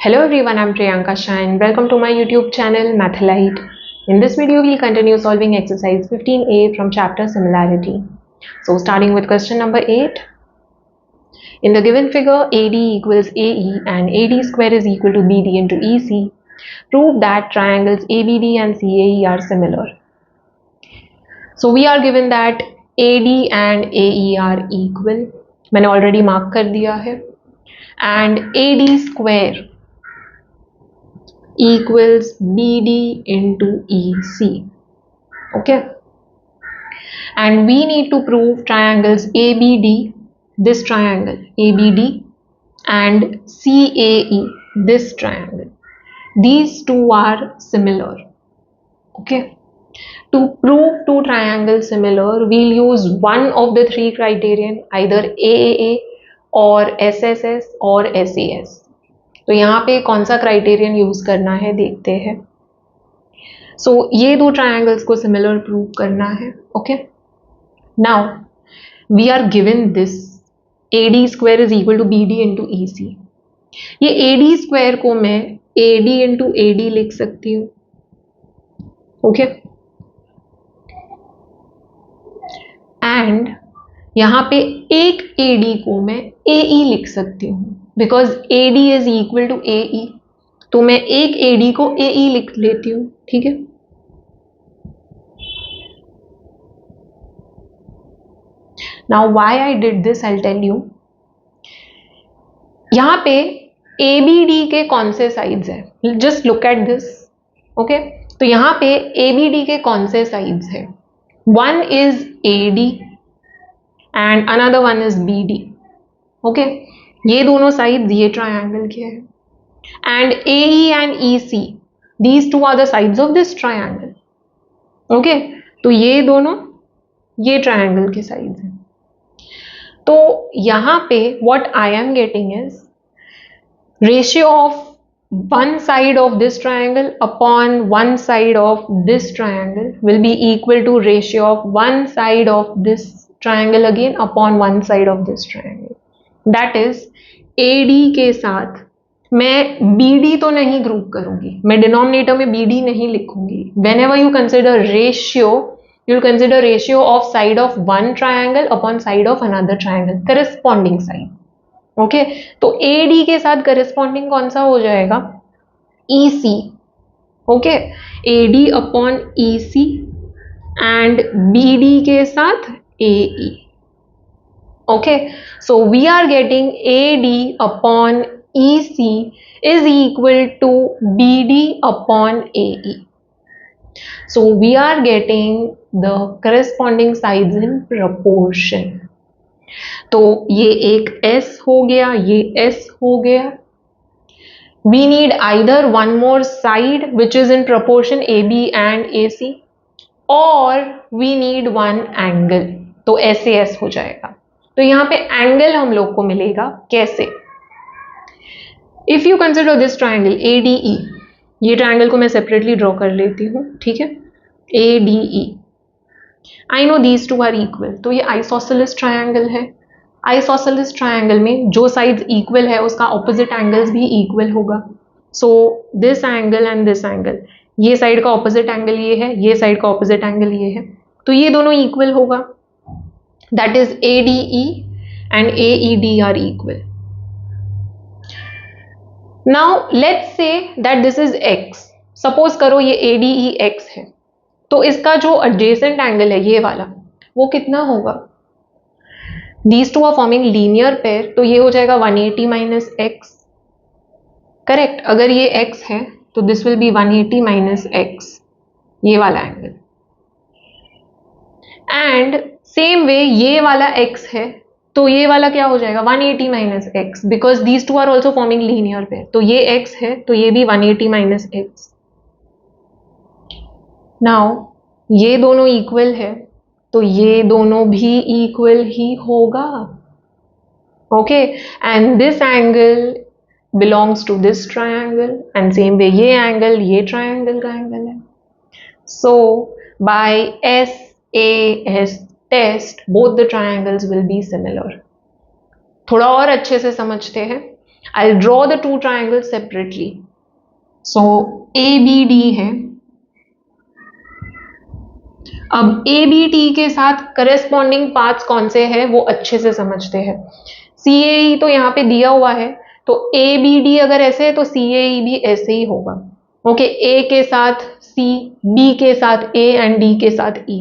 Hello everyone, I'm Priyanka Shah and welcome to my YouTube channel Mathlite. In this video, we'll continue solving exercise 15a from chapter Similarity. So starting with question number 8. In the given figure, AD equals AE and AD square is equal to BD into EC. Prove that triangles ABD and CAE are similar. So we are given that AD and AE are equal. मैंने already mark कर दिया है. And AD square equals BD into EC. Okay, and we need to prove triangles ABD, this triangle ABD, and CAE, this triangle. These two are similar. Okay, to prove two triangles similar, we'll use one of the three criterion, either AAA or SSS or SAS. तो यहाँ पे कौन सा criterion use करना है देखते हैं. सो ये दो ट्रायंगल्स को सिमिलर प्रूव करना है. Okay, now we are given this AD square is equal to BD into EC. ये AD स्क्वायर को मैं AD इंटू AD लिख सकती हूँ. ओके, एंड यहाँ पे एक AD को मैं AE लिख सकती हूँ because AD is equal to AE. तो मैं एक AD को AE लिख लेती हूँ. ठीक है, now why I did this I tell you. यहां पे ABD के कौन से साइड्स है, just look at this. Okay, तो यहां पे ABD के कौन से साइड्स है. One is AD and another one is BD. Okay, ये दोनों साइड्स ये ट्रायंगल के हैं. And AE and EC, these two are the sides of this triangle. Okay, तो ये दोनों ये ट्रायंगल के साइड्स हैं. तो यहां पे what I am getting is ratio of one side of this triangle upon one side of this triangle will be equal to ratio of one side of this triangle again upon one side of this triangle. That is AD के साथ मैं BD तो नहीं group करूंगी, मैं denominator में BD नहीं लिखूंगी. Whenever you consider ratio, you'll consider ratio of side of one triangle upon side of another triangle, corresponding side. Okay, तो AD के साथ करस्पॉन्डिंग कौन सा हो जाएगा, EC. Okay, AD upon EC and BD के साथ AE. Okay, so we are getting AD upon EC is equal to BD upon AE. So we are getting the corresponding sides in proportion. तो ये एक S हो गया, ये S हो गया. We need either one more side which is in proportion AB and AC, or we need one angle. तो SAS हो जाएगा. तो यहाँ पे एंगल हम लोग को मिलेगा कैसे. If you consider this triangle ADE, ये ट्रायंगल को मैं सेपरेटली ड्रॉ कर लेती हूँ. ठीक है, ADE. I know these two are equal. तो ये आइसोसेलेस ट्रायंगल है. आइसोसेलेस ट्रायंगल में जो साइड्स इक्वल है उसका ऑपोजिट एंगल्स भी इक्वल होगा. So this angle and this angle, ये साइड का ऑपोजिट एंगल ये है, ये साइड का ऑपोजिट एंगल ये है, तो ये दोनों इक्वल होगा. That is ADE and AED are equal. Now let's say that this is x. Suppose करो ये ADE x है, तो इसका जो एडजेसेंट एंगल है ये वाला, वो कितना होगा. These two are forming linear pair, तो ये हो जाएगा 180 minus x. करेक्ट, अगर ये x है तो this will be 180 minus x, ये वाला एंगल. एंड सेम वे ये वाला x है तो ये वाला क्या हो जाएगा 180 minus x, because these two are also forming linear pair. तो ये x है तो ये भी 180 minus x. नाउ ये दोनों इक्वल है तो ये दोनों भी इक्वल ही होगा. Okay, and this angle belongs to this triangle and same way ये एंगल ये ट्रायंगल का एंगल है. So by SAS test both the triangles will be similar. थोड़ा और अच्छे से समझते हैं. I draw the two triangles separately. So ABD है. अब ABT के साथ करस्पॉन्डिंग पार्ट्स कौन से हैं वो अच्छे से समझते हैं. CAE तो यहाँ पे दिया हुआ है, तो ABD अगर ऐसे है तो CAE भी ऐसे ही होगा. ओके, A के साथ C, B के साथ A एंड D के साथ E.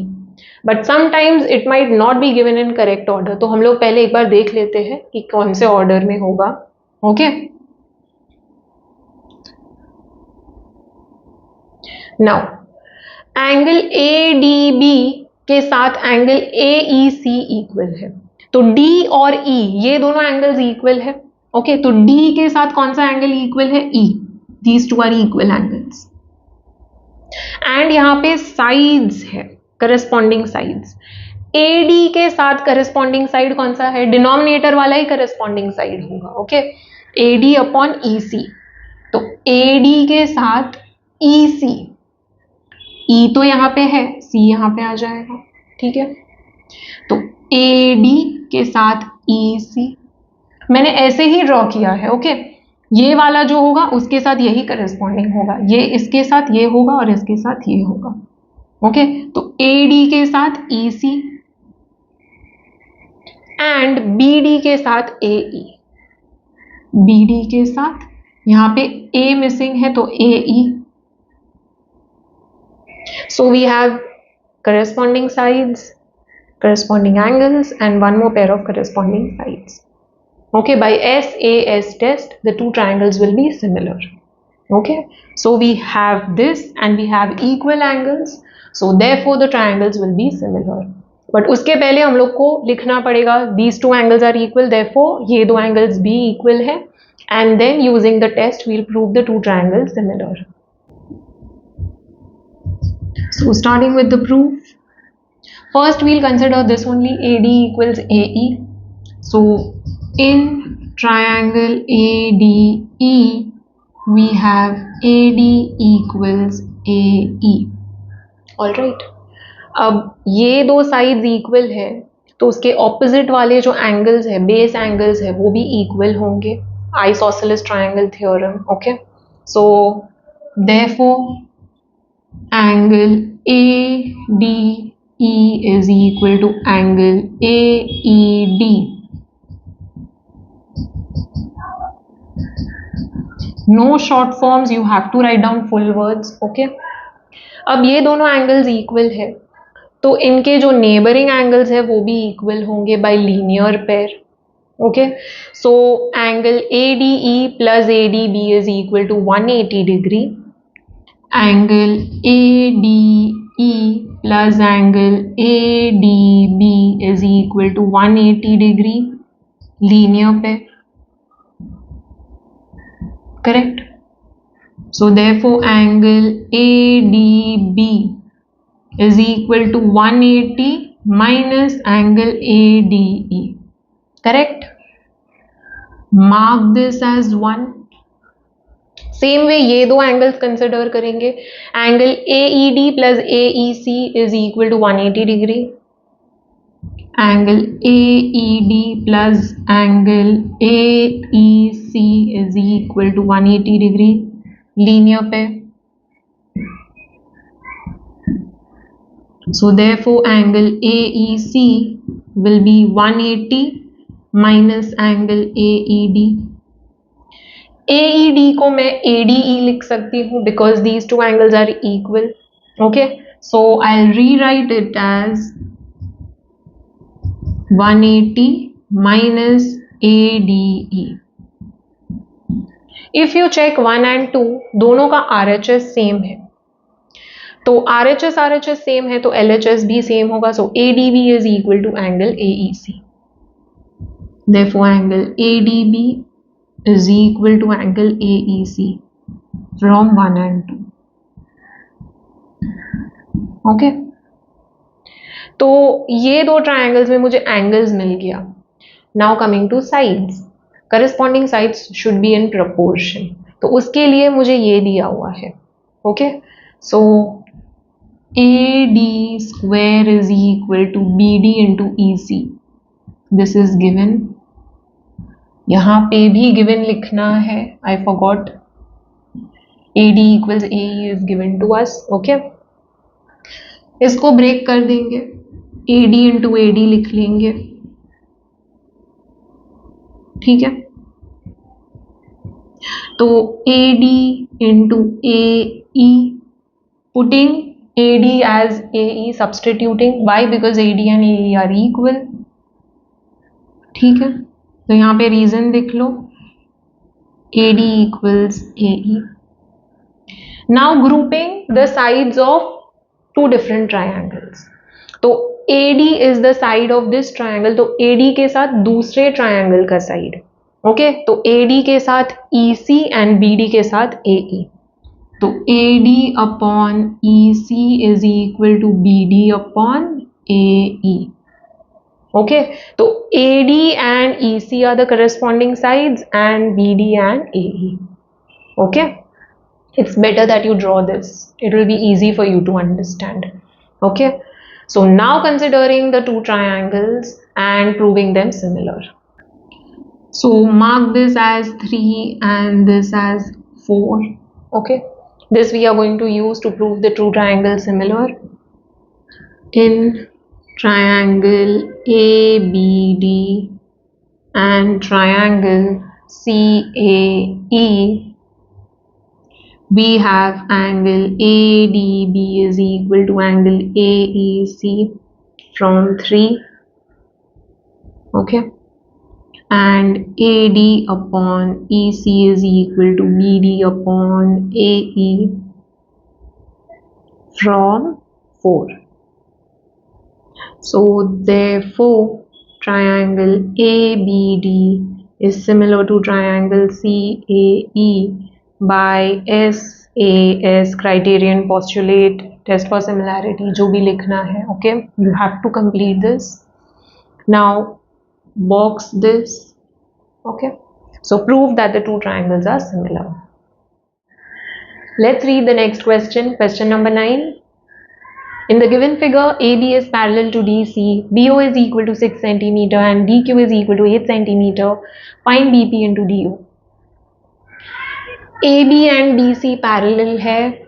But sometimes it might not be given in correct order, तो हम लोग पहले एक बार देख लेते हैं कि कौन से ऑर्डर में होगा. ओके, नाउ एंगल ADB के साथ एंगल AEC इक्वल है. तो D और E ये दोनों एंगल्स इक्वल है. ओके, तो D के साथ कौन सा एंगल इक्वल है? E. These two are equal angles. And यहाँ पे साइड्स है, करस्पॉन्डिंग साइड्स. AD के साथ करस्पॉन्डिंग साइड कौन सा है? डिनोमिनेटर वाला ही करस्पॉन्डिंग साइड होगा. Okay, AD upon EC. तो AD के साथ EC, E तो यहाँ पे है, C यहाँ पे आ जाएगा. ठीक है, तो AD के साथ EC मैंने ऐसे ही ड्रॉ किया है. ओके, ये वाला जो होगा उसके साथ यही करस्पॉन्डिंग होगा, ये इसके साथ ये होगा और इसके साथ ये होगा. ओके, तो AD के साथ EC एंड BD के साथ AE. BD के साथ यहाँ पे A मिसिंग है तो AE. So we have corresponding sides, corresponding angles and one more pair of corresponding sides. Okay, by SAS test the two triangles will be similar. Okay, so we have this and we have equal angles, so therefore the triangles will be similar. But उसके पहले हम लोग को लिखना पड़ेगा these two angles are equal, therefore ये दो angles भी equal है, and then using the test we'll prove the two triangles similar. So starting with the proof, first we'll consider this only, AD equals AE. So in triangle ADE we have AD equals AE. All right, अब ये दो sides equal है तो उसके opposite वाले जो angles है, base angles है, वो भी इक्वल होंगे. Isosceles triangle theorem. Okay, so therefore angle ADE is equal to angle AED. No short forms, you have to write down full words. Okay, अब ये दोनों एंगल्स इक्वल है तो इनके जो नेबरिंग एंगल्स है वो भी इक्वल होंगे by linear pair. Okay, so angle ADE plus ADB is equal to 180 degree. Angle ADE plus angle ADB is equal to 180 degree, linear pair. Correct? So therefore angle ADB is equal to 180 minus angle ADE. Correct? Mark this as 1. Same way ये दो angles consider करेंगे. Angle AED plus AEC is equal to 180 degree. Angle AED plus angle AEC is equal to 180 degree, linear pair. So therefore angle AEC will be 180 minus angle AED. AED को मैं ADE लिख सकती हूँ because these two angles are equal. Okay, so I will rewrite it as 180 minus ADE. If you check 1 and 2 दोनों का RHS same है, तो RHS same है तो LHS भी सेम होगा. So ADB is equal to angle AEC. Therefore angle ADB is equal to angle AEC from 1 and 2. Okay, तो ये दो ट्रायंगल्स में मुझे एंगल्स मिल गया. Now coming two sides, corresponding sides should be in proportion, तो उसके लिए मुझे ये दिया हुआ है. Okay, so AD square is equal to BD into EC. This is given. यहाँ पे भी गिवन लिखना है, I forgot, AD equals AE is given to us. Okay, इसको ब्रेक कर देंगे, AD इंटू AD लिख लेंगे, ठीक है। तो AD into AE, putting AD as AE, substituting, why? Because AD and AE are equal, ठीक है। तो यहाँ पे रीजन लिख लो, AD equals AE. Now grouping the sides of two different triangles. तो AD is the side of this triangle, तो AD के साथ दूसरे ट्रायंगल का साइड, ओके। तो AD के साथ EC एंड BD के साथ AE, तो AD upon EC is equal to BD upon AE, okay. तो AD and EC are the corresponding sides and BD and AE, okay. It's better that you draw this, it will be easy for you to understand, okay. So now considering the two triangles and proving them similar, so mark this as 3 and this as 4, okay. This we are going to use to prove the two triangles similar. In triangle ABD and triangle CAE, we have angle ADB is equal to angle AEC from 3, okay, and AD upon EC is equal to BD upon AE from 4. So therefore triangle ABD is similar to triangle CAE by SAS criterion, postulate, test for similarity, जो भी लिखना है, okay. You have to complete this. Now box this, okay. So prove that the two triangles are similar. Let's read the next question. Question number 9. In the given figure, AB is parallel to DC, BO is equal to 6 cm and DQ is equal to 8 cm. Find BP into DO. AB and DC parallel है,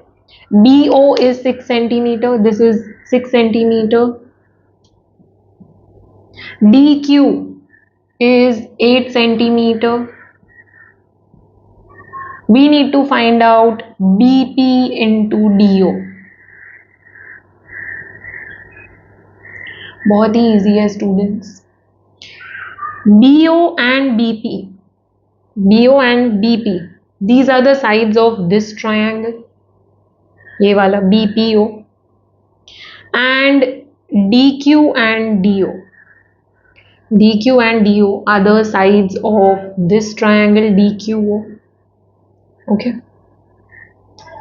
BO is 6 cm, this is 6 cm, DQ is 8 cm. We need to find out BP into DO. बहुत ही easy है students. BO and BP, these are the sides of this triangle, ये वाला BPO, and DQ and DO are the sides of this triangle DQO, okay.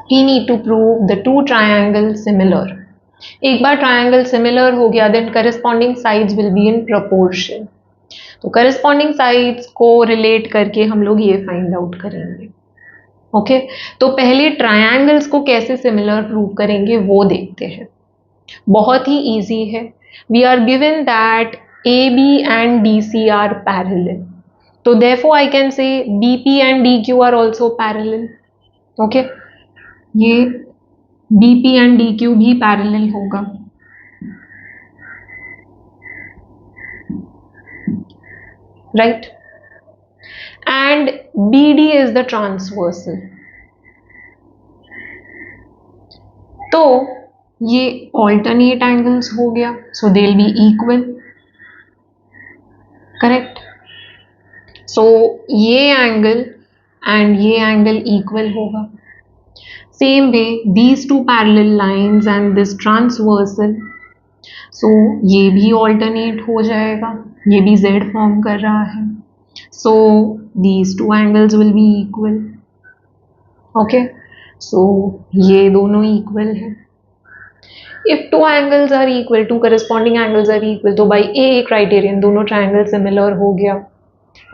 We need to prove the two triangles similar. एक बार triangle similar हो गया, then corresponding sides will be in proportion. तो corresponding sides को relate करके हम लोग ये find out करेंगे, ओके। तो पहले ट्रायंगल्स को कैसे सिमिलर प्रूव करेंगे वो देखते हैं। बहुत ही इजी है। We are given that AB and DC are parallel, तो therefore I can say BP and DQ are also parallel, okay. ये BP and DQ भी पैरेलल होगा, right. And BD is the transversal, तो ये alternate angles हो गया, so they'll be equal, correct. So ये angle and ये angle equal होगा। Same way these two parallel lines and this transversal, so ये भी alternate हो जाएगा, ये भी Z फॉर्म कर रहा है, so these two angles will be equal, okay. so ये दोनों equal है। If two angles are equal, two corresponding angles are equal, तो by AA criterion दोनों triangle similar हो गया,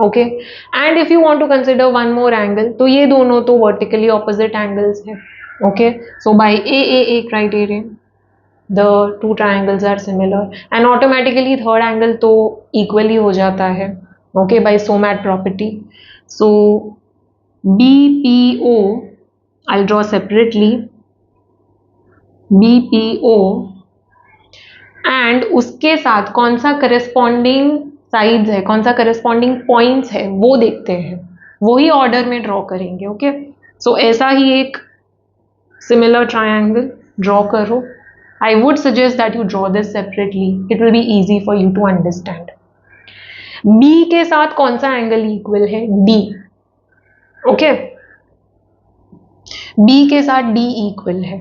okay. And if you want to consider one more angle, तो ये दोनों तो vertically opposite angles हैं, okay. So by AAA criterion the two triangles are similar and automatically third angle तो equally हो जाता है, okay, by SOMAT property. So BPO, I'll draw separately, BPO, and उसके साथ कौन सा करस्पॉन्डिंग साइड्स है, कौन सा करस्पॉन्डिंग पॉइंट्स है, वो देखते हैं, वही ऑर्डर में ड्रॉ करेंगे. ओके, सो ऐसा ही एक सिमिलर ट्रायंगल ड्रॉ करो. I would suggest that you draw this separately, it will be easy for you to understand. B के साथ कौन सा एंगल इक्वल है? डी. ओके, बी के साथ डी इक्वल है,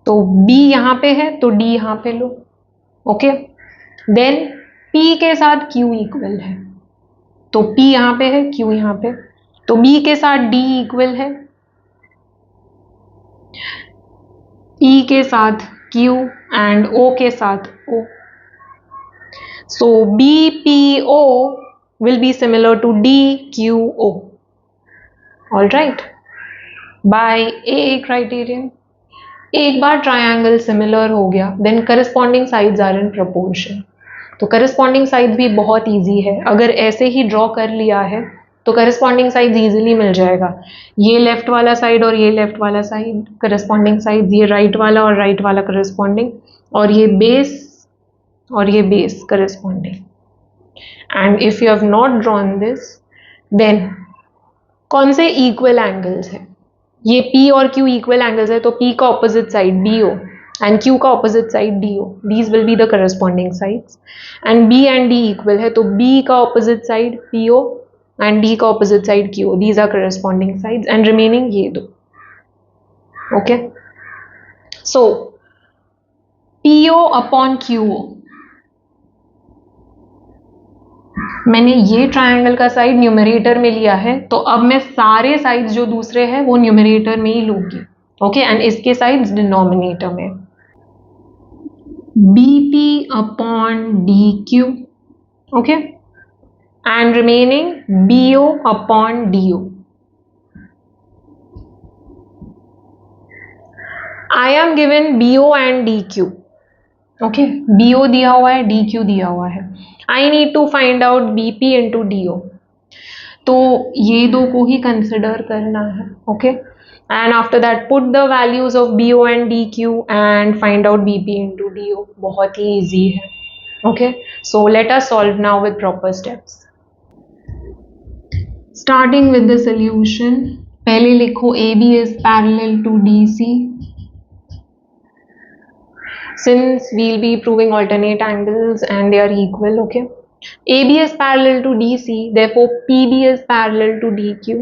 तो बी यहां पे है तो डी यहां पे लो. ओके, देन P के साथ Q इक्वल है, तो P यहां पे है, Q यहां पे, तो B के साथ D इक्वल है, E के साथ Q एंड O के साथ O. So BPO will be similar to DQO. All right, by AA criterion. एक बार ट्रायंगल सिमिलर हो गया, then corresponding sides are in proportion. तो करस्पॉन्डिंग साइड्स भी बहुत इजी है, अगर ऐसे ही ड्रॉ कर लिया है तो करस्पॉन्डिंग साइड्स इजीली मिल जाएगा. ये लेफ्ट वाला साइड और ये लेफ्ट वाला साइड करस्पॉन्डिंग साइड्स, ये राइट वाला और राइट वाला करस्पॉन्डिंग, और ये बेस और ये base corresponding. And if you have not drawn this, then कौन से इक्वल एंगल्स है? ये P और Q इक्वल एंगल्स है, तो P का opposite side BO and Q का opposite side DO, these will be the corresponding sides. And B and D equal है, तो B का opposite side PO and D का opposite side QO, these are corresponding sides. And remaining ये दो. Okay, so PO upon QO, मैंने ये triangle का side numerator में लिया है, तो अब मैं सारे साइड्स जो दूसरे हैं वो न्यूमरेटर में ही लूंगी. ओके, एंड इसके साइड्स डिनोमिनेटर में. BP upon DQ, okay, and remaining BO upon DO. I am given BO and DQ. Okay, BO दिया हुआ है, DQ दिया हुआ है. I need to find out BP into DO. तो ये दो को ही कंसिडर करना है. Okay, and after that put the values of BO and DQ and find out BP into DO. बहुत ही इजी है. Okay, so let us solve now with proper steps. Starting with the solution, पहले लिखो AB is parallel to DC. Since we'll be proving alternate angles and they are equal, okay. AB is parallel to DC, therefore PB is parallel to DQ.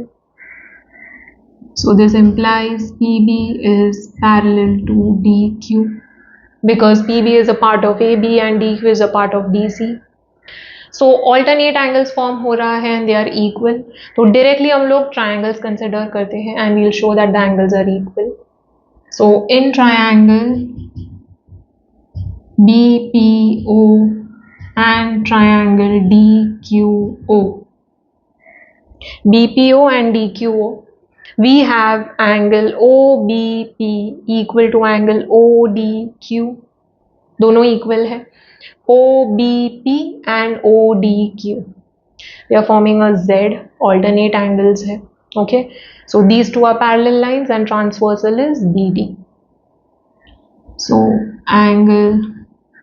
So this implies PB is parallel to DQ because PB is a part of AB and DQ is a part of DC. So alternate angles form हो रहा है and they are equal. तो directly हम लोग triangles consider करते हैं and we'll show that the angles are equal. So in triangle BPO and triangle DQO, BPO and DQO, we have angle OBP equal to angle ODQ. दोनों equal है. OBP and ODQ, they are forming a Z, alternate angles है. Okay, so these two are parallel lines and transversal is BD. So angle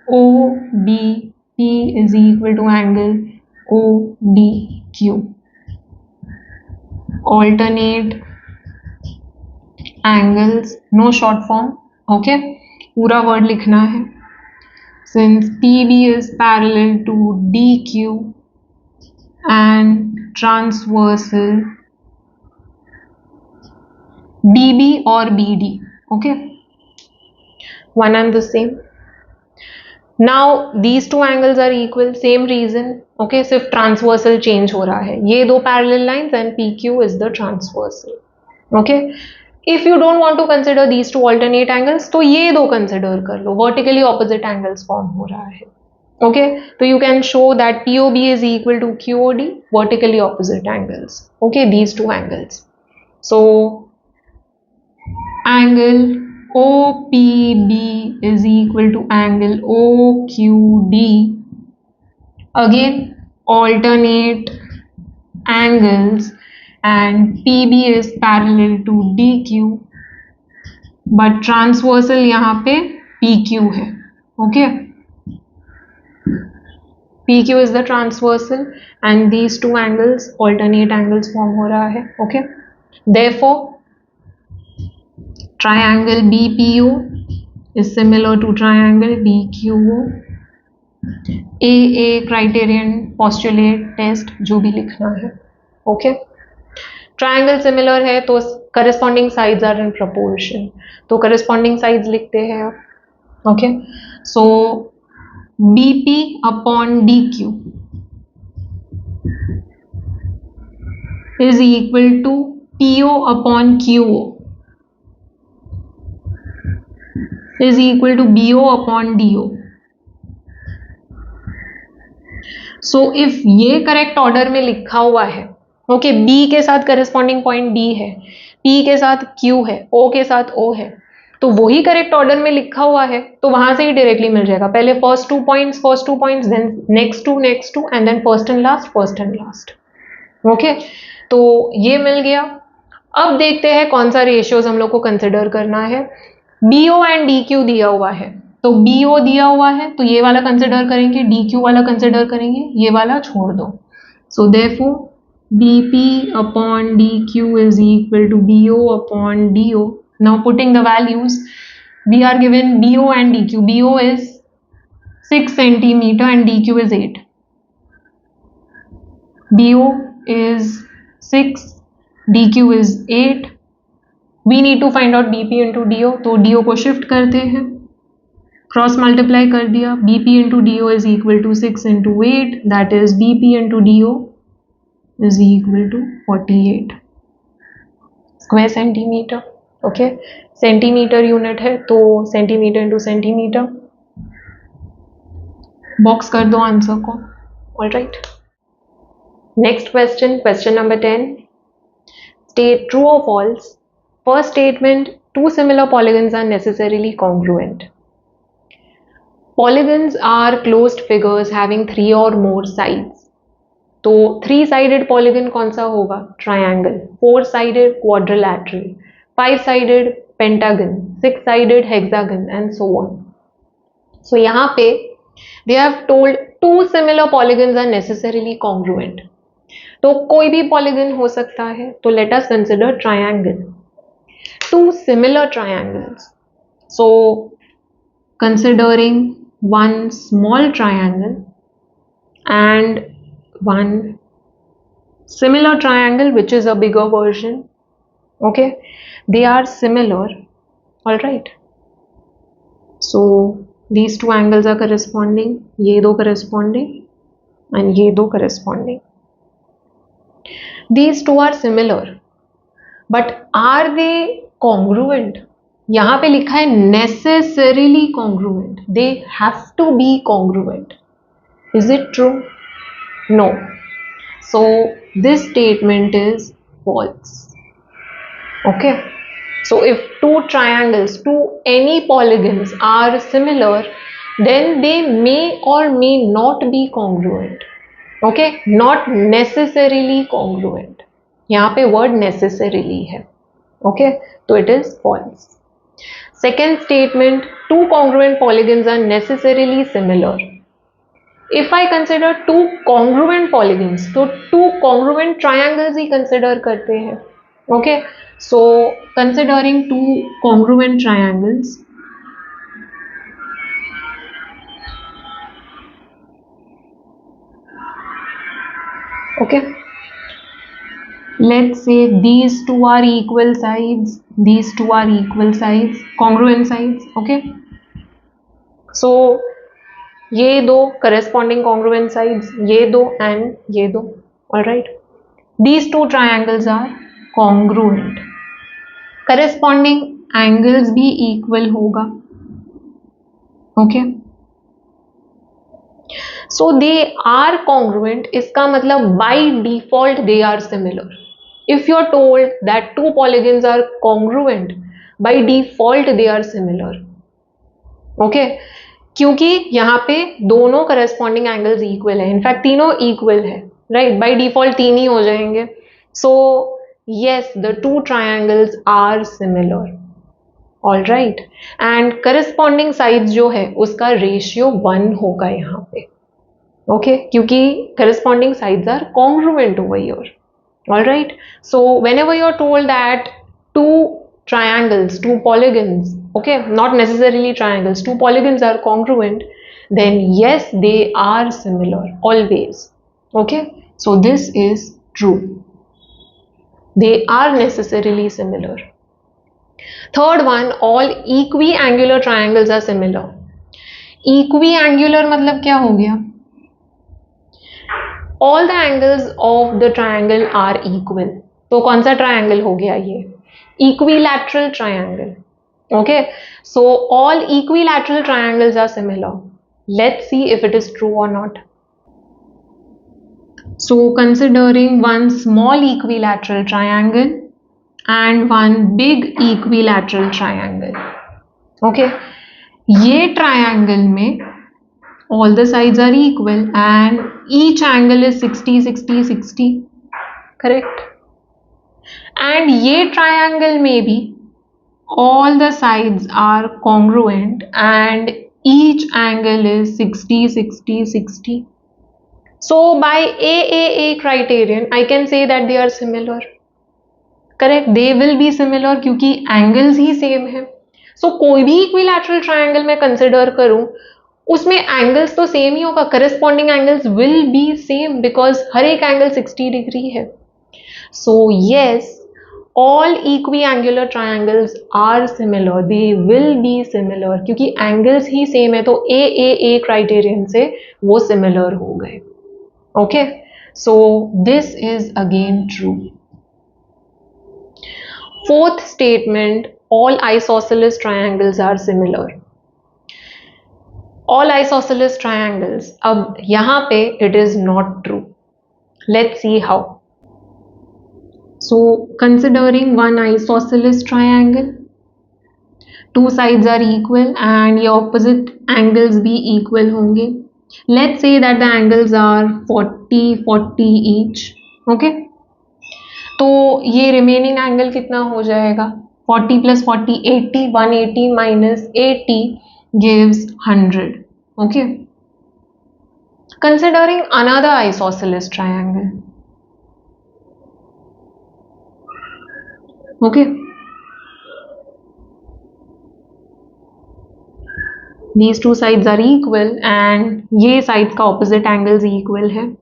OBP is equal to angle ODQ. Alternate angles, no short form. Okay, पूरा word लिखना है. Since PB is parallel to DQ and transversal DB or BD. Okay, one and the same. Now these two angles are equal, same reason. Okay, सिर्फ transversal change हो रहा है. ये दो parallel lines and PQ is the transversal. Okay, if you don't want to consider these two alternate angles, तो ये दो consider कर लो. Vertically opposite angles form हो रहा है. Okay, तो you can show that POB is equal to QOD, vertically opposite angles. Okay, these two angles. So angle OPB is equal to angle OQD. Again, alternate angles and PB is parallel to DQ, but transversal यहाँ पे PQ है. Okay, PQ is the transversal and these two angles alternate angles form हो रहा है. Okay, therefore triangle BPO is similar to triangle BQO. AA criterion postulate test जो भी लिखना है. Okay, ट्राइंगल सिमिलर है तो corresponding sides are in proportion, तो करस्पॉन्डिंग साइड्स लिखते हैं आप. Okay, so BP upon DQ is equal to PO upon QO is equal to BO upon DO. So if ये करेक्ट ऑर्डर में लिखा हुआ है, ओके, B के साथ करस्पॉन्डिंग पॉइंट B है, P के साथ Q है, O के साथ O है, तो वही करेक्ट ऑर्डर में लिखा हुआ है तो वहां से ही डायरेक्टली मिल जाएगा. पहले first two points, then next two and then first and last. Okay, तो ये मिल गया. अब देखते हैं कौन सा रेशियोज हम लोग को कंसिडर करना है. BO एंड DQ दिया हुआ है, तो BO दिया हुआ है तो ये वाला कंसिडर करेंगे, DQ वाला कंसिडर करेंगे, ये वाला छोड़ दो. So therefore BP upon DQ is equal to BO upon DO. Now putting the values, we are given BO and DQ. BO is 6 centimeter and DQ is 8. BO is 6, DQ is 8. We need to find out BP into DO. तो DO को shift करते हैं, cross multiply कर दिया. BP into DO is equal to 6 into 8. That is BP into DO is equal to 48 square centimeter. Okay, centimetre unit है तो centimetre into centimetre. Box कर दो आंसर को. All right, next question number 10. State true और false. First statement, two similar polygons are necessarily congruent. Polygons are closed figures having 3 or more sides. तो 3-sided polygon कौन सा होगा? Triangle. 4-sided quadrilateral, 5-sided pentagon, 6-sided hexagon and so on. So यहाँ पे they have told two similar polygons are necessarily congruent. तो कोई भी polygon हो सकता है, तो let us consider triangle. Two similar triangles, so considering one small triangle and one similar triangle which is a bigger version. Okay, they are similar. All right, so these two angles are corresponding, ये दो corresponding and ये दो corresponding. These two are similar, but are they congruent? यहाँ पे लिखा है necessarily congruent. They have to be congruent. Is it true? No. So this statement is false. Okay, so if two triangles, any polygons are similar, then they may or may not be congruent. Okay, not necessarily congruent. यहाँ पे word necessarily है. Okay, so it is false. Second statement, two congruent polygons are necessarily similar. If I consider two congruent polygons, तो two congruent triangles ही consider करते हैं. Okay, so considering two congruent triangles, okay, let's say these two are equal sides, these two are equal sides, congruent sides. Okay, so ये दो corresponding congruent sides, ये दो and ये दो. All right, these two triangles are congruent. Corresponding angles भी equal होगा. Okay, so they are congruent. इसका मतलब by default they are similar. If you are told that two polygons are congruent, by default they are similar. Okay, क्योंकि यहाँ पे दोनों corresponding angles equal है, in fact तीनों इक्वल है. राइट, बाय डिफॉल्ट 3 ही हो जाएंगे. सो yes, the two triangles are similar. All right, and corresponding sides जो है उसका रेशियो 1 होगा यहाँ पे. ओके, क्योंकि corresponding sides are congruent over here. All right, so whenever you're told that two triangles, two polygons, okay, not necessarily triangles, two polygons are congruent, then yes, they are similar always. Okay, so this is true. They are necessarily similar. Third one, all equiangular triangles are similar. Equiangular मतलब क्या हो गया? All the angles of the triangle are equal. तो कौन सा triangle हो गया ये? Equilateral triangle. Okay, so all equilateral triangles are similar. Let's see if it is true or not. So considering one small equilateral triangle and one big equilateral triangle. Okay, ये triangle में all the sides are equal and each angle is 60 60 60, correct? And ये triangle में भी all the sides are congruent and each angle is 60 60 60. So by AAA criterion I can say that they are similar. Correct, they will be similar क्योंकि angles ही same है. सो कोई भी equilateral triangle में consider करूं उसमें एंगल्स तो same ही होगा. Corresponding angles will be same because हर एक एंगल 60 डिग्री है. So yes, all equiangular triangles are similar, they will be similar क्योंकि एंगल्स ही सेम है. तो ए क्राइटेरियन से वो सिमिलर हो गए. Okay, so this is again true. Fourth statement, all isosceles triangles are similar. All isosceles triangles, अब यहाँ पे it is not true. Let's see how. So considering one isosceles triangle, two sides are equal and ये opposite angles भी equal होंगे. Let's say that the angles are 40 40 each. Okay. तो ये remaining angle कितना हो जाएगा? 40 + 40 80, 180 - 80 gives 100. Okay, considering another isosceles triangle. Okay, these two sides are equal and ये sides का opposite angles equal है.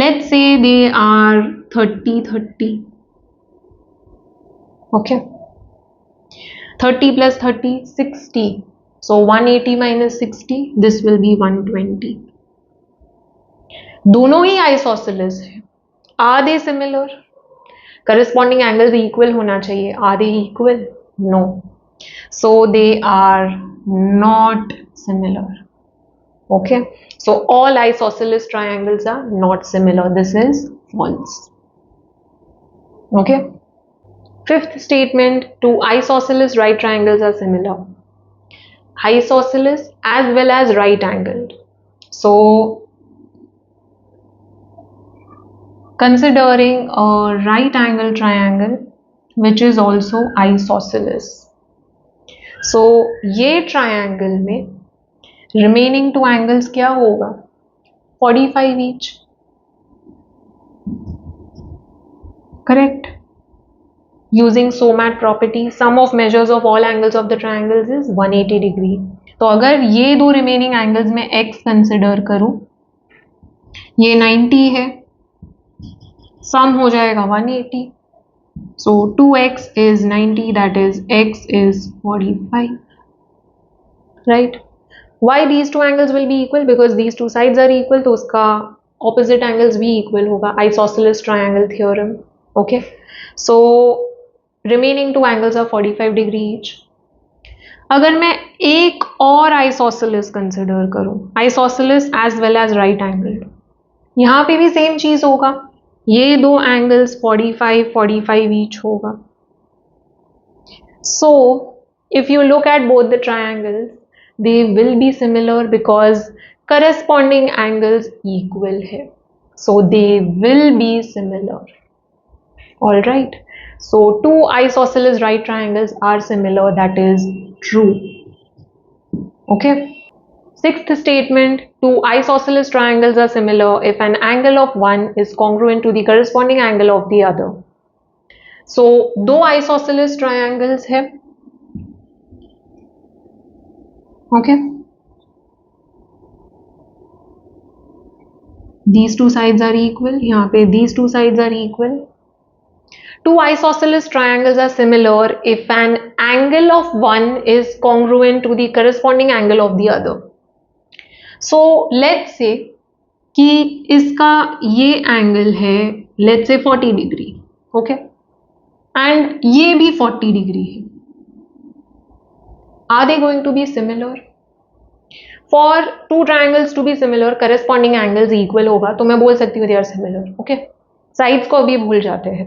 Let's say they are 30 30. Okay, 30 + 30 60. So 180 - 60, this will be 120. दोनों ही isosceles है. Are they similar? Corresponding angles equal होना चाहिए. Are they equal? No. So they are not similar. Okay, so all isosceles triangles are not similar. This is false. Okay, fifth statement, two isosceles right triangles are similar. Isosceles as well as right angled. So considering a right angle triangle which is also isosceles, so ये triangle में remaining two angles क्या होगा? 45 each. Correct. Using SOMAT property, sum of measures of all angles of the triangles is 180 degree. तो अगर ये दो remaining angles में x consider करूं, ये 90 है, sum हो जाएगा 180. So 2x is 90, that is x is 45. Right? Why these two angles will be equal? Because these two sides are equal, तो उसका opposite angles भी equal होगा. Isosceles triangle theorem. Okay, so remaining two angles are 45 degree each. अगर मैं एक और isosceles consider करूं, isosceles as well as right angled, यहाँ पे भी same चीज होगा. ये दो angles 45 45 each होगा. So if you look at both the triangles, they will be similar because corresponding angles equal है. so they will be similar. All right, so two isosceles right triangles are similar, that is true. Okay, sixth statement, two isosceles triangles are similar if an angle of one is congruent to the corresponding angle of the other. So दो isosceles triangles है. Okay, these two sides are equal, यहाँ पे these two sides are equal. Two isosceles triangles are similar if an angle of one is congruent to the corresponding angle of the other. So let's say कि इसका ये angle है let's say 40 degree, okay, and ये भी 40 degree है. Are they going to be similar? For two triangles to be similar, corresponding angles equal होगा, तो मैं बोल सकती हूँ they are similar. Okay, sides को अभी भूल जाते हैं,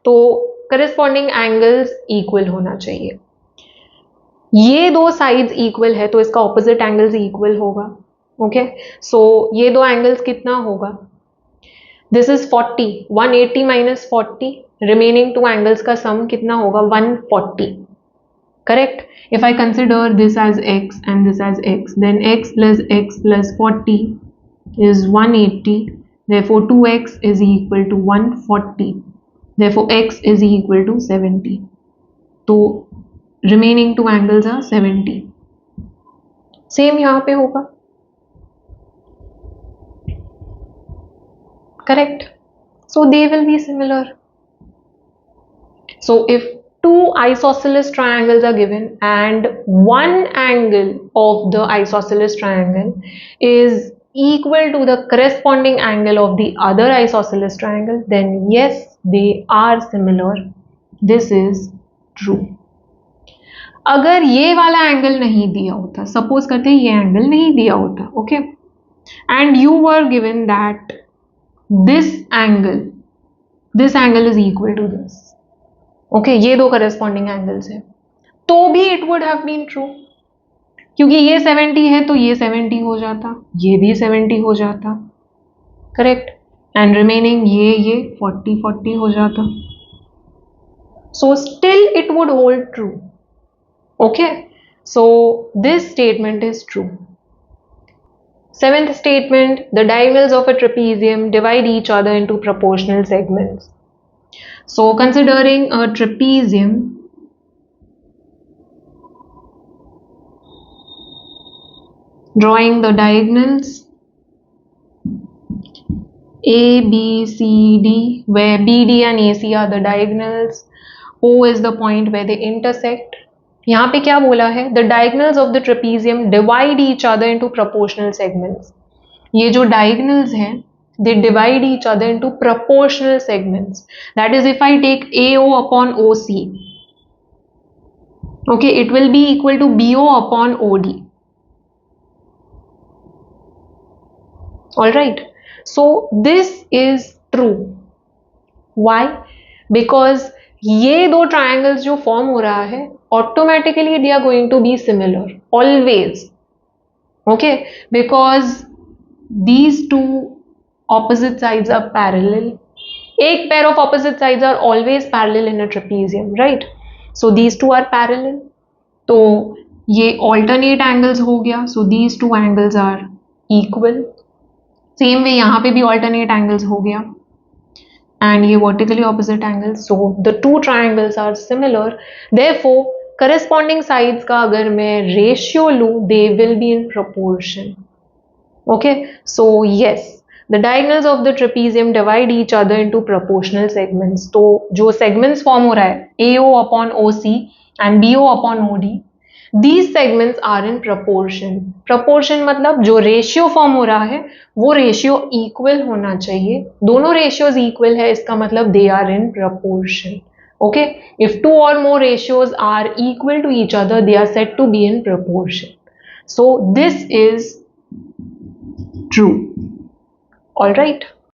तो corresponding angles equal होना चाहिए. ये दो sides equal है तो इसका opposite angles equal होगा. Okay, so ये दो angles कितना होगा? This is 40, 180 minus 40, remaining two angles का sum कितना होगा? 140. Correct? If I consider this as x and this as x, then x plus 40 is 180. Therefore, 2x is equal to 140. Therefore, x is equal to 70. So, remaining two angles are 70. Same यहाँ पे होगा. Correct? So, they will be similar. So, if two isosceles triangles are given and one angle of the isosceles triangle is equal to the corresponding angle of the other isosceles triangle, then yes, they are similar. This is true. अगर ये वाला angle नहीं दिया होता, suppose करते हैं ये angle नहीं दिया होता, okay, and you were given that this angle is equal to this, okay, ये दो करस्पॉन्डिंग एंगल्स है, तो भी it would have been true, क्योंकि ये 70 है तो ये 70 हो जाता, ये भी 70 हो जाता, करेक्ट, एंड रिमेनिंग ये 40 हो जाता. So still it would hold true. Okay, so this statement is true. Seventh statement, the diagonals of a trapezium divide each other into proportional segments. So considering a trapezium, drawing the diagonals A, B, C, D, where BD and AC are the diagonals, O is the point where they intersect. यहाँ पे क्या बोला है? The diagonals of the trapezium divide each other into proportional segments. ये जो diagonals हैं, they divide each other into proportional segments. That is, if I take AO upon OC, okay, it will be equal to BO upon OD. All right. So this is true. Why? Because ये दो triangles जो form हो रहा है, automatically they are going to be similar always. Okay, because these two opposite sides are parallel. एक pair of opposite sides are always parallel in a trapezium, right? So these two are parallel. तो ये alternate angles हो गया. So these two angles are equal. Same way यहाँ पे भी alternate angles हो गया. And ये vertically opposite angles, so the two triangles are similar. Therefore, corresponding sides का अगर मैं ratio लूँ, they will be in proportion. Okay, so yes, the diagonals of the trapezium divide each other into proportional segments. तो जो segments form हो रहा है AO upon OC and BO upon OD, these segments are in proportion. Proportion मतलब जो ratio form हो रहा है वो रेशियो इक्वल होना चाहिए. दोनों रेशियोज इक्वल है, इसका मतलब they are in proportion. Okay, if two or more ratios are equal to each other, they are said to be in proportion. So this is true. All right.